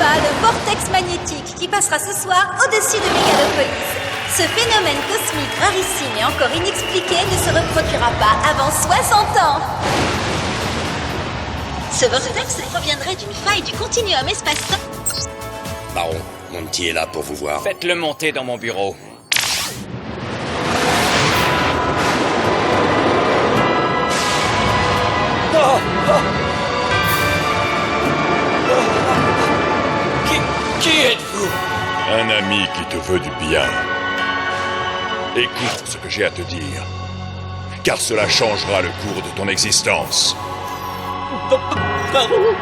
pas le vortex magnétique qui passera ce soir au-dessus de Mégalopolis. Ce phénomène cosmique rarissime et encore inexpliqué ne se reproduira pas avant 60 ans. Ce vortex proviendrait d'une faille du continuum espace-temps. Baron, mon petit est là pour vous voir. Faites-le monter dans mon bureau. Qui êtes-vous? Un ami qui te veut du bien. Écoute ce que j'ai à te dire, car cela changera le cours de ton existence. Baron?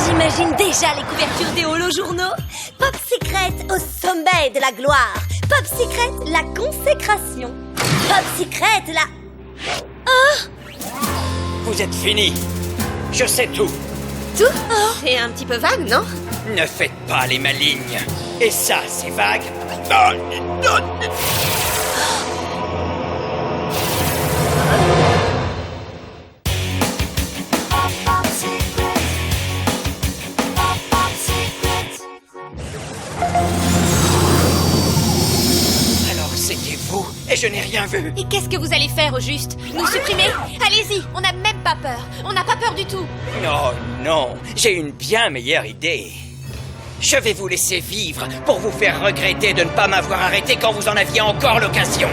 J'imagine déjà les couvertures des holo-journaux. Pop Secret au sommet de la gloire. Pop Secret, la consécration. Pop Secret, la... Vous êtes fini. Je sais tout. Tout C'est un petit peu vague, non? Ne faites pas les malignes. Et ça, c'est vague. Alors c'était vous, et je n'ai rien vu. Et qu'est-ce que vous allez faire au juste? Nous supprimer? Allez-y, on n'a même pas peur. On n'a pas peur du tout. Non, non, j'ai une bien meilleure idée. Je vais vous laisser vivre pour vous faire regretter de ne pas m'avoir arrêté quand vous en aviez encore l'occasion.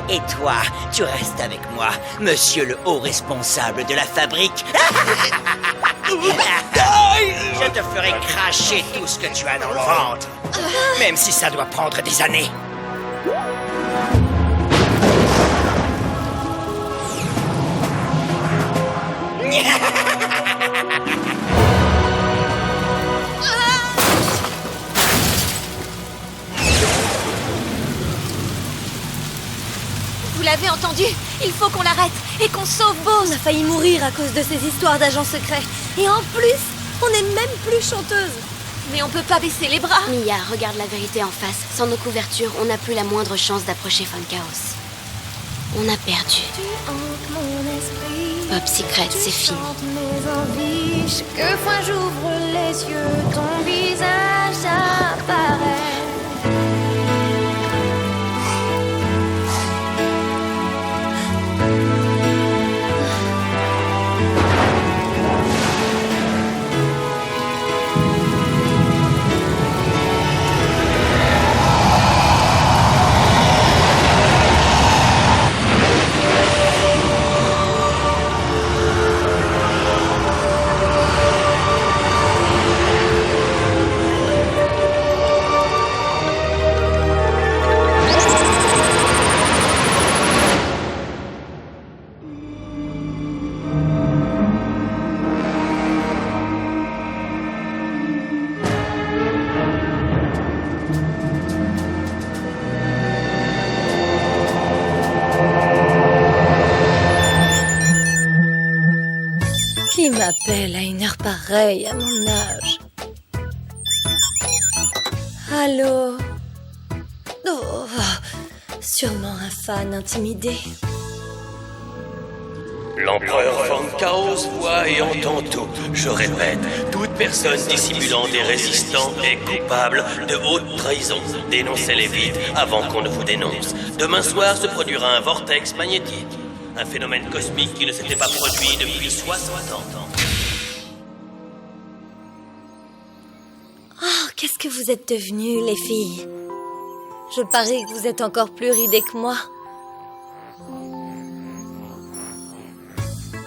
Et toi, tu restes avec moi, monsieur le haut responsable de la fabrique. Je te ferai cracher tout ce que tu as dans le ventre, même si ça doit prendre des années. Vous l'avez entendu? Il faut qu'on l'arrête et qu'on sauve Bose. On a failli mourir à cause de ces histoires d'agents secrets. Et en plus, on n'est même plus chanteuse. Mais on peut pas baisser les bras. Mia, regarde la vérité en face. Sans nos couvertures, on n'a plus la moindre chance d'approcher Funkaos. On a perdu. Pop Secret, c'est fini. Chaque fois j'ouvre les yeux, ton visage apparaît. Qui m'appelle à une heure pareille à mon âge? Allô? Oh, sûrement un fan intimidé. L'empereur Funkaos voit et entend tout. Je répète, toute personne dissimulant des résistants est coupable de haute trahison. Dénoncez-les vite avant qu'on ne vous dénonce. Demain soir se produira un vortex magnétique. Un phénomène cosmique qui ne s'était pas produit depuis 60 ans. Oh, qu'est-ce que vous êtes devenues, les filles? Je parie que vous êtes encore plus ridées que moi.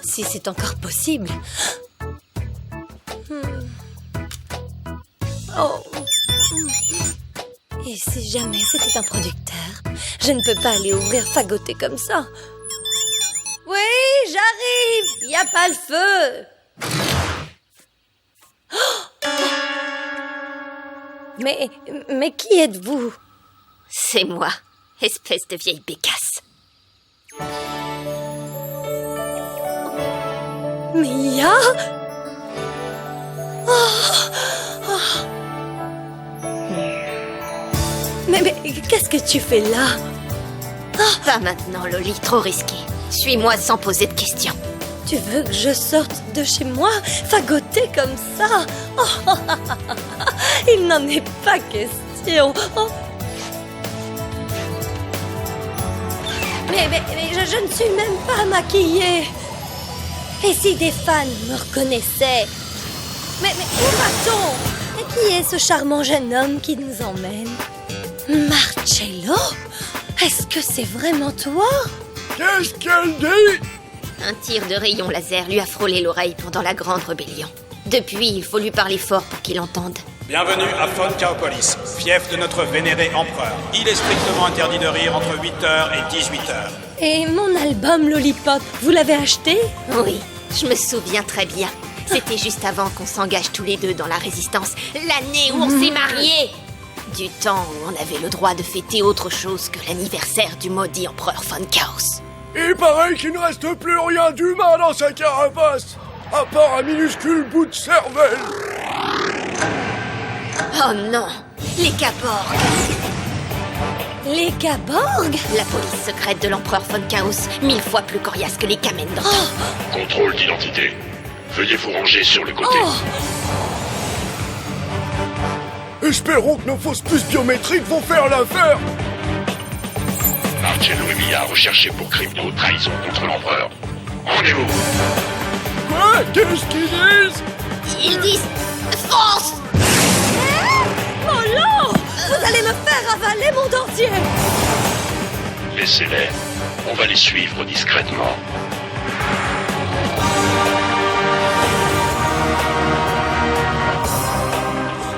Si c'est encore possible. Oh. Et si jamais c'était un producteur, je ne peux pas aller ouvrir fagoter comme ça. Oui, j'arrive. Il n'y a pas le feu. Mais qui êtes-vous? C'est moi, espèce de vieille bécasse. Mia? qu'est-ce que tu fais là? Pas maintenant, Loli, trop risqué. Suis-moi sans poser de questions. Tu veux que je sorte de chez moi, fagotée comme ça? Oh, il n'en est pas question. Oh. Mais je ne suis même pas maquillée. Et si des fans me reconnaissaient? Mais où va-t-on? Et qui est ce charmant jeune homme qui nous emmène? Marcello? Est-ce que c'est vraiment toi? Qu'est-ce qu'elle dit? Un tir de rayon laser lui a frôlé l'oreille pendant la grande rébellion. Depuis, il faut lui parler fort pour qu'il entende. Bienvenue à Fonkaopolis, fief de notre vénéré empereur. Il est strictement interdit de rire entre 8h et 18h. Et mon album Lollipop, vous l'avez acheté? Oui, je me souviens très bien. C'était juste avant qu'on s'engage tous les deux dans la résistance, l'année où on s'est mariés. Du temps où on avait le droit de fêter autre chose que l'anniversaire du maudit empereur Von Chaos. Il paraît qu'il ne reste plus rien d'humain dans sa carapace, à part un minuscule bout de cervelle. Oh non, les Kaborg. Les Kaborg? La police secrète de l'empereur Von Chaos, 1000 fois plus coriace que les Kamen d'antan. Contrôle d'identité. Veuillez vous ranger sur le côté. Espérons que nos fausses puces biométriques vont faire l'affaire. Marcello et Milla recherchés pour crime de haute trahison contre l'empereur. Rendez-vous. Quoi? Qu'est-ce qu'ils disent? Ils disent fonce. Oh non! Vous allez me faire avaler mon dentier! Laissez-les. On va les suivre discrètement.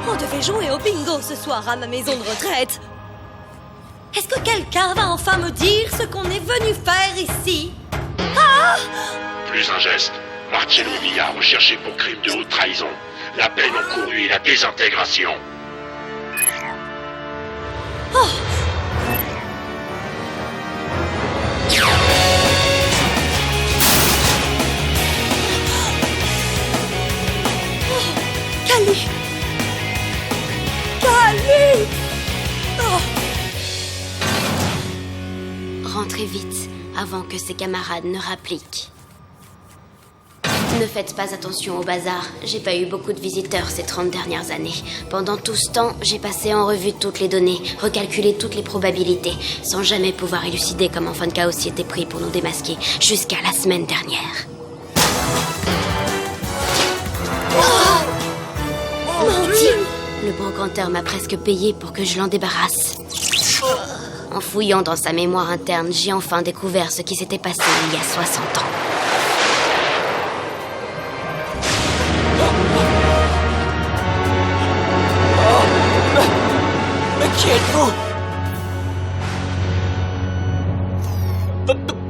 On devait jouer au bingo ce soir à ma maison de retraite. Est-ce que quelqu'un va enfin me dire ce qu'on est venu faire ici? Ah! Plus un geste. Marcello et Milla recherchés pour crime de haute trahison. La peine encourue et la désintégration. Oh! Cali! Cali! Oh! Rentrez vite, avant que ses camarades ne rappliquent. Ne faites pas attention au bazar, j'ai pas eu beaucoup de visiteurs ces 30 dernières années. Pendant tout ce temps, j'ai passé en revue toutes les données, recalculé toutes les probabilités, sans jamais pouvoir élucider comment Von Chaos s'y était pris pour nous démasquer, jusqu'à la semaine dernière. Mon Dieu! Le brocanteur m'a presque payé pour que je l'en débarrasse. En fouillant dans sa mémoire interne, j'ai enfin découvert ce qui s'était passé il y a 60 ans. Mais qui êtes-vous?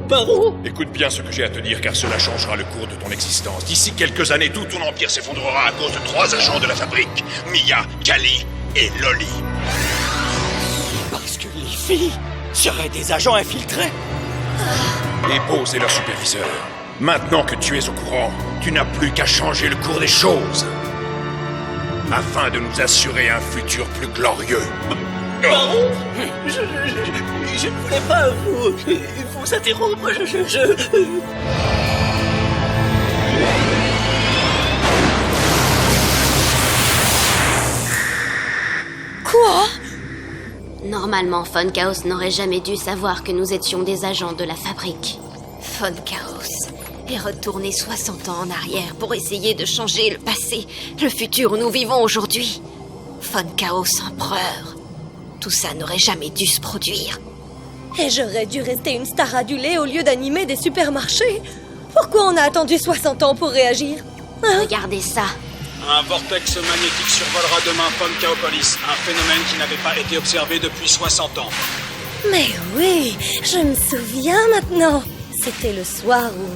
Baron? Écoute bien ce que j'ai à te dire, car cela changera le cours de ton existence. D'ici quelques années, tout ton empire s'effondrera à cause de 3 agents de la fabrique. Milla, Cali et Loli. Parce que les filles seraient des agents infiltrés? Et Bose est leur superviseur. Maintenant que tu es au courant, tu n'as plus qu'à changer le cours des choses. Afin de nous assurer un futur plus glorieux. Baron, je ne voulais pas vous interrompre, Quoi? Normalement, Von Chaos n'aurait jamais dû savoir que nous étions des agents de la fabrique. Von Chaos est retourné 60 ans en arrière pour essayer de changer le passé, le futur où nous vivons aujourd'hui. Von Chaos empereur. Tout ça n'aurait jamais dû se produire. Et j'aurais dû rester une star adulée au lieu d'animer des supermarchés. Pourquoi on a attendu 60 ans pour réagir? Hein? Regardez ça. Un vortex magnétique survolera demain Fonkaopolis, un phénomène qui n'avait pas été observé depuis 60 ans. Mais oui, je me souviens maintenant. C'était le soir où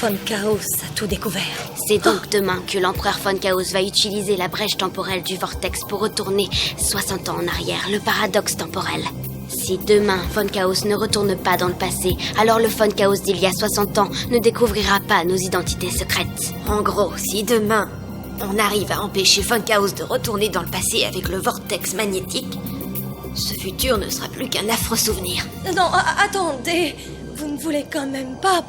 Von Chaos a tout découvert. C'est donc demain que l'empereur Von Chaos va utiliser la brèche temporelle du vortex pour retourner 60 ans en arrière, le paradoxe temporel. Si demain, Von Chaos ne retourne pas dans le passé, alors le Von Chaos d'il y a 60 ans ne découvrira pas nos identités secrètes. En gros, si demain, on arrive à empêcher Von Chaos de retourner dans le passé avec le vortex magnétique, Ce futur ne sera plus qu'un affreux souvenir. Non, attendez. Vous ne voulez quand même pas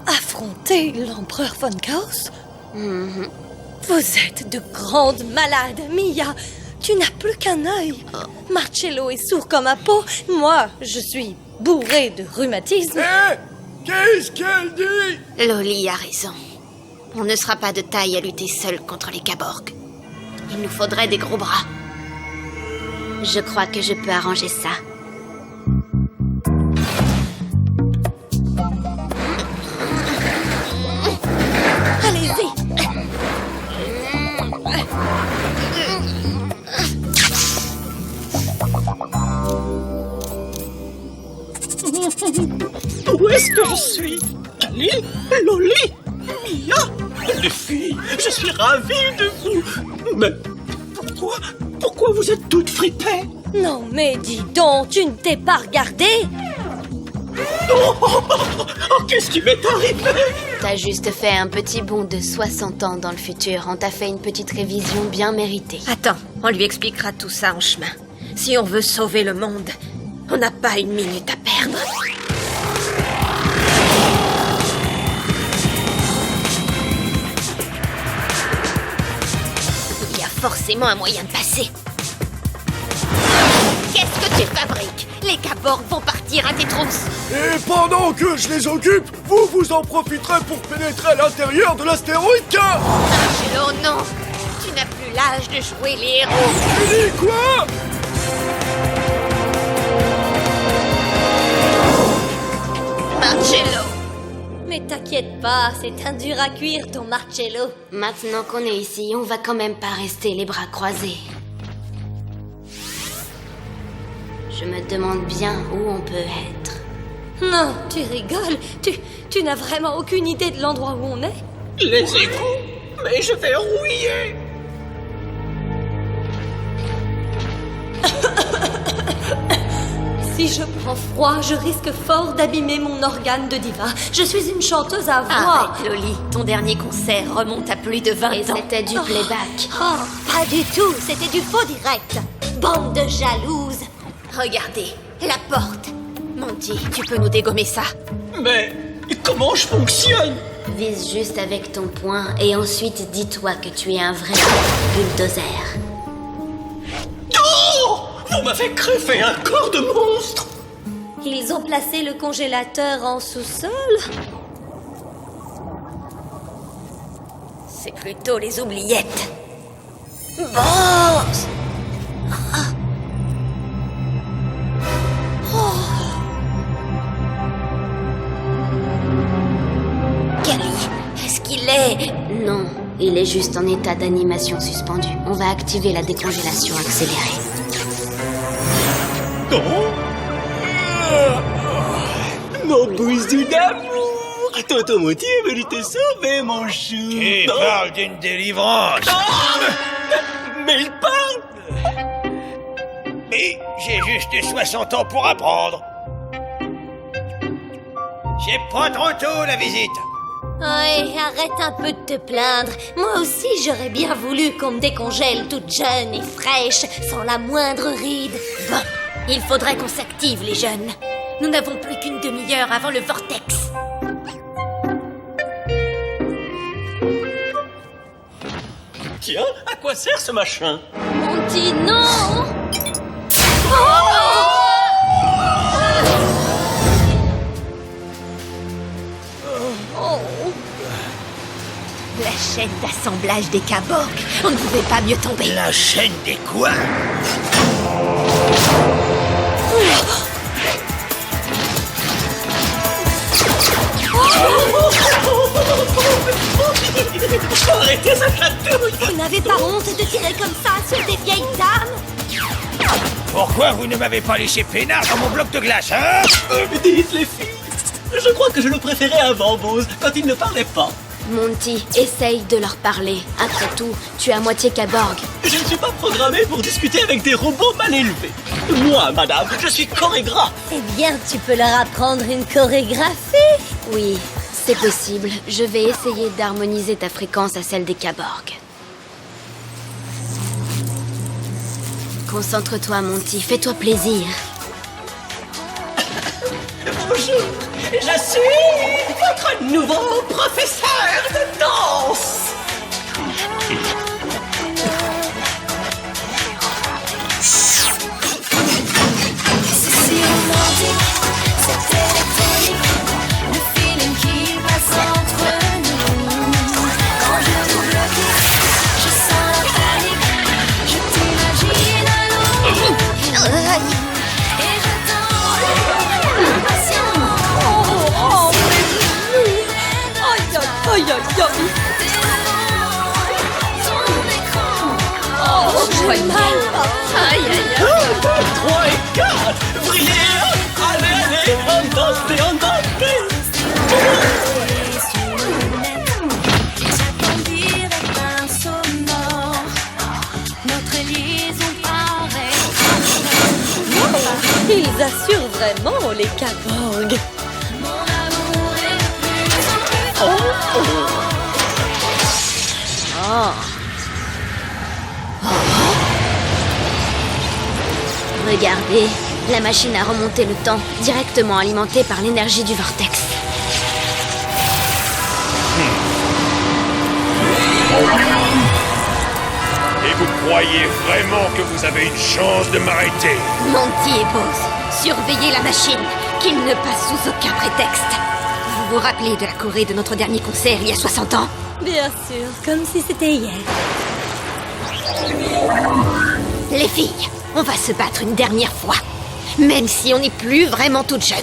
affronter l'empereur Von Chaos? Vous êtes de grandes malades, Mia. Tu n'as plus qu'un œil. Marcello est sourd comme un pot. Moi, je suis bourré de rhumatisme. Hé! Qu'est-ce qu'elle dit? Loli a raison. On ne sera pas de taille à lutter seul contre les Kaborg. Il nous faudrait des gros bras. Je crois que je peux arranger ça. Allez-y. Où est-ce que je suis? Ali? Loli? Mia? Les filles, je suis ravie de vous. Mais pourquoi vous êtes toutes fritées? Non, mais dis donc, tu ne t'es pas regardé? Qu'est-ce qui m'est arrivé? T'as juste fait un petit bond de 60 ans dans le futur. On t'a fait une petite révision bien méritée. Attends, on lui expliquera tout ça en chemin. Si on veut sauver le monde, on n'a pas une minute à perdre. Il y a forcément un moyen de passer. Qu'est-ce que tu fabriques? Les Kaborg vont partir à tes trousses. Et pendant que je les occupe, vous en profiterez pour pénétrer à l'intérieur de l'astéroïde K. Marcello, non. Tu n'as plus l'âge de jouer les héros. Tu dis quoi? Marcello. Mais t'inquiète pas, c'est un dur à cuire ton Marcello. Maintenant qu'on est ici, on va quand même pas rester les bras croisés. Je me demande bien où on peut être. Non, tu rigoles. Tu n'as vraiment aucune idée de l'endroit où on est? Les égouts? Mais je vais rouiller. Si je prends froid, je risque fort d'abîmer mon organe de diva. Je suis une chanteuse à voix. Arrête, Loli. Ton dernier concert remonte à plus de 20 Et ans. c'était du playback. Oh, pas du tout, c'était du faux direct. Bande de jalouses. Regardez, la porte. Monty, tu peux nous dégommer ça? Mais comment je fonctionne? Vise juste avec ton poing et ensuite dis-toi que tu es un vrai bulldozer. Oh! Vous m'avez greffé un corps de monstre! Ils ont placé le congélateur en sous-sol. C'est plutôt les oubliettes. Boss! Est-ce qu'il est... Non, il est juste en état d'animation suspendue. On va activer la décongélation accélérée. Mon bousou d'amour! Tonton Monty est venu te sauver, mon chou! Il parle d'une délivrance. Mais il parle! Mais j'ai juste 60 ans pour apprendre. C'est pas trop tôt, la visite. Ouais, arrête un peu de te plaindre. Moi aussi, j'aurais bien voulu qu'on me décongèle toute jeune et fraîche, sans la moindre ride. Bon, il faudrait qu'on s'active, les jeunes. Nous n'avons plus qu'une demi-heure avant le vortex. Tiens, à quoi sert ce machin? Monty, non! La chaîne d'assemblage des Kaborg. On ne pouvait pas mieux tomber. La chaîne des quoi? Arrêtez ça chatouille! Vous n'avez pas honte de tirer comme ça sur des vieilles dames? Pourquoi vous ne m'avez pas laissé peinard dans mon bloc de glace, hein? Dites les filles, je crois que je le préférais avant Bose, quand il ne parlait pas. Monty, essaye de leur parler. Après tout, tu es à moitié Kaborg. Je ne suis pas programmé pour discuter avec des robots mal élevés. Moi, madame, je suis chorégraphe. Eh bien, tu peux leur apprendre une chorégraphie. Oui, c'est possible. Je vais essayer d'harmoniser ta fréquence à celle des Kaborg. Concentre-toi, Monty. Fais-toi plaisir. Bonjour, je suis votre nouveau professeur de danse. C'est si romantique, c'est électronique, le feeling qui passe entre nous. Quand je double clic, je sens la panique, je t'imagine à l'eau. Et j'attends impatient. Aïe, aïe, aïe. Oh, je vois mal. Aïe, aïe, aïe. 1, 2, 3 et 4. Brillez. Allez, on danse, on danse. J'attends direct un sonore. Notre liaison paraît. Ils assurent vraiment les Kaborg. Mon amour est de plus en plus fort. Regardez, la machine a remonté le temps, directement alimentée par l'énergie du vortex. Et vous croyez vraiment que vous avez une chance de m'arrêter? Monty et Bose, surveillez la machine, qu'il ne passe sous aucun prétexte. Vous vous rappelez de la Corée de notre dernier concert il y a 60 ans? Bien sûr, comme si c'était hier. Les filles, on va se battre une dernière fois, même si on n'est plus vraiment toutes jeunes.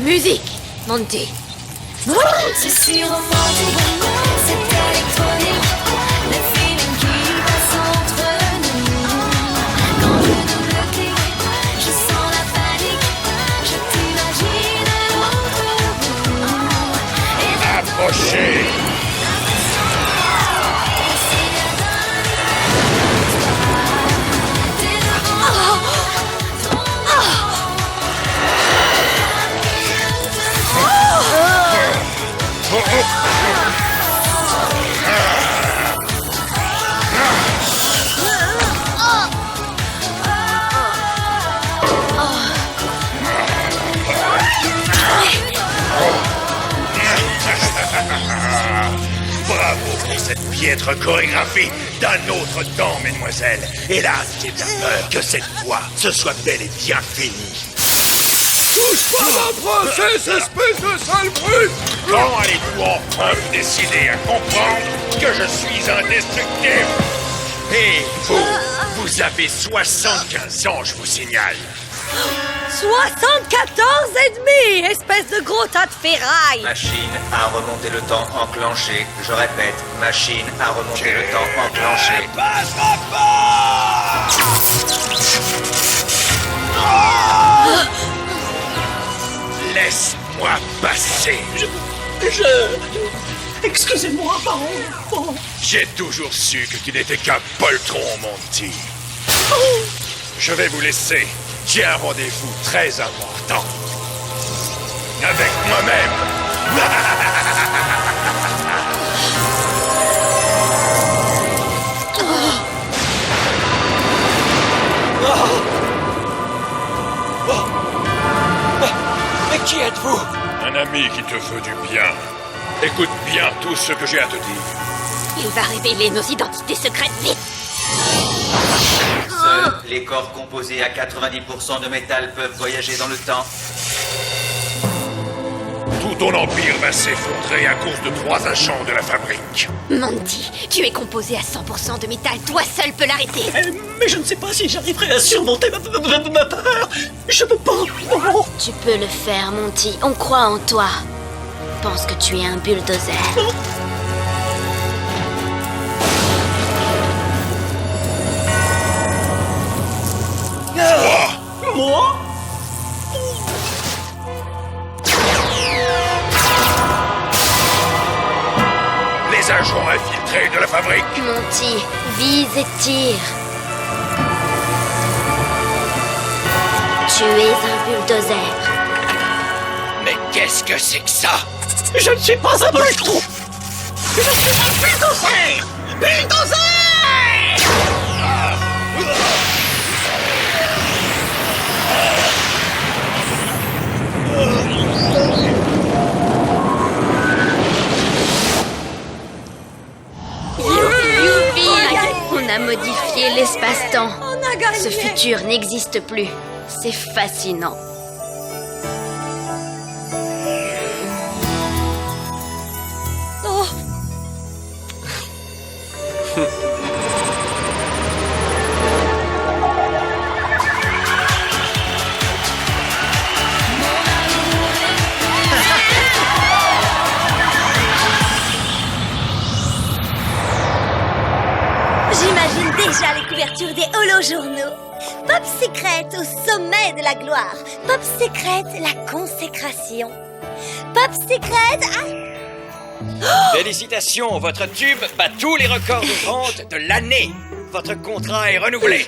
Musique, Monty. C'est si romantique, c'est électronique, le feeling qui passe entre nous. Quand je double clic, je sens la panique, je t'imagine à l'autre bout. Et Approchez! Bravo pour cette piètre chorégraphie d'un autre temps, mesdemoiselles. Hélas, j'ai bien peur que cette fois, ce soit bel et bien fini. Touche pas ma princesse, espèce de sale brute! Quand allez-vous enfin vous décider à comprendre que je suis indestructible? Et vous avez 75 ans, je vous signale. 74 et demi, espèce de gros tas de ferraille. Machine à remonter le temps enclenché. Je répète, machine à remonter le temps enclenché. Laisse-moi passer. Excusez-moi, pardon. J'ai toujours su que tu n'étais qu'un poltron, Monty. Je vais vous laisser. J'ai un rendez-vous très important. Avec moi-même. Mais qui êtes-vous? Un ami qui te veut du bien. Écoute bien tout ce que j'ai à te dire. Il va révéler nos identités secrètes vite. Seuls les corps composés à 90% de métal peuvent voyager dans le temps. Tout ton empire va s'effondrer à cause de 3 agents de la fabrique. Monty, tu es composé à 100% de métal, toi seul peux l'arrêter. Mais je ne sais pas si j'arriverai à surmonter ma peur. Je peux pas. Non. Tu peux le faire, Monty. On croit en toi. Pense que tu es un bulldozer. Moi? Les agents infiltrés de la fabrique. Monty, vise et tire. Tu es un bulldozer. Mais qu'est-ce que c'est que ça? Je ne suis pas un poltron. Je suis un bulldozer. Bulldozer! modifier l'espace-temps. On a gagné. Ce futur n'existe plus. C'est fascinant. Oh. J'imagine déjà les couvertures des holo-journaux. Pop Secret au sommet de la gloire. Pop Secret, la consécration. Pop Secret... Félicitations, votre tube bat tous les records de vente de l'année. Votre contrat est renouvelé.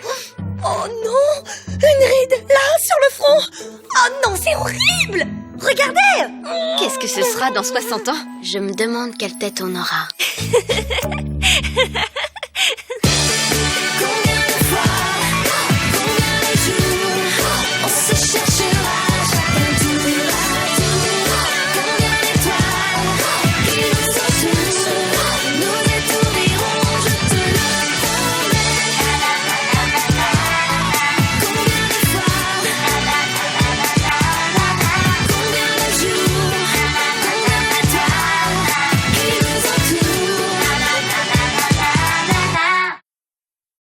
Oh non! Une ride, là, sur le front! Oh non, c'est horrible! Regardez! Qu'est-ce que ce sera dans 60 ans? Je me demande quelle tête on aura.